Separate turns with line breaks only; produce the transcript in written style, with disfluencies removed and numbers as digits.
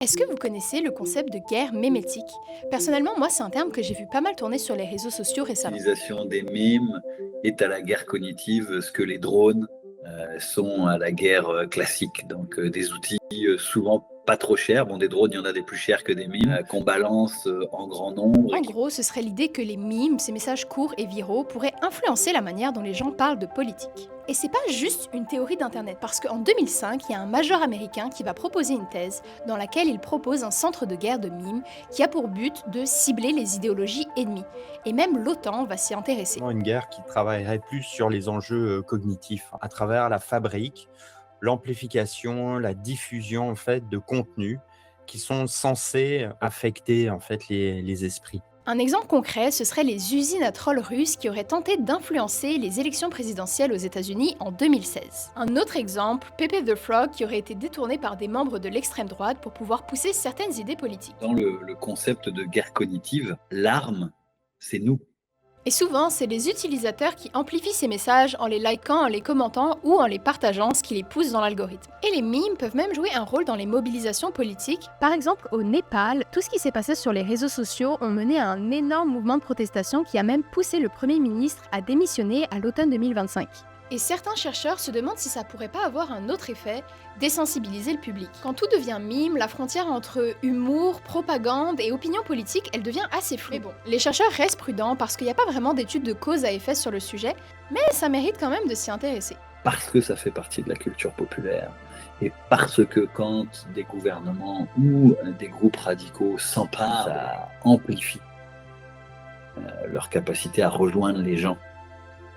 Est-ce que vous connaissez le concept de guerre mémétique? Personnellement, moi, c'est un terme que j'ai vu pas mal tourner sur les réseaux sociaux récemment.
L'utilisation des mimes est à la guerre cognitive ce que les drones sont à la guerre classique. Donc des outils souvent pas trop chers. Bon, des drones, il y en a des plus chers que des mimes, qu'on balance en grand nombre
En
et qui
gros, ce serait l'idée que les mimes, ces messages courts et viraux, pourraient influencer la manière dont les gens parlent de politique. Et c'est pas juste une théorie d'internet, parce qu'en 2005, il y a un major américain qui va proposer une thèse dans laquelle il propose un centre de guerre de mimes qui a pour but de cibler les idéologies ennemies. Et même l'OTAN va s'y intéresser.
Une guerre qui travaillerait plus sur les enjeux cognitifs, à travers la fabrique, l'amplification, la diffusion en fait de contenus qui sont censés affecter en fait les esprits.
Un exemple concret, ce serait les usines à trolls russes qui auraient tenté d'influencer les élections présidentielles aux États-Unis en 2016. Un autre exemple, Pepe the Frog, qui aurait été détourné par des membres de l'extrême droite pour pouvoir pousser certaines idées politiques.
dans le concept de guerre cognitive, l'arme, c'est nous.
Et souvent, c'est les utilisateurs qui amplifient ces messages en les likant, en les commentant ou en les partageant, ce qui les pousse dans l'algorithme. Et les mimes peuvent même jouer un rôle dans les mobilisations politiques. Par exemple, au Népal, tout ce qui s'est passé sur les réseaux sociaux ont mené à un énorme mouvement de protestation qui a même poussé le Premier ministre à démissionner à l'automne 2025. Et certains chercheurs se demandent si ça pourrait pas avoir un autre effet, désensibiliser le public. Quand tout devient mime, la frontière entre humour, propagande et opinion politique, elle devient assez floue. Mais bon, les chercheurs restent prudents parce qu'il n'y a pas vraiment d'études de cause à effet sur le sujet, mais ça mérite quand même de s'y intéresser.
Parce que ça fait partie de la culture populaire et parce que quand des gouvernements ou des groupes radicaux s'emparent, ça amplifie leur capacité à rejoindre les gens.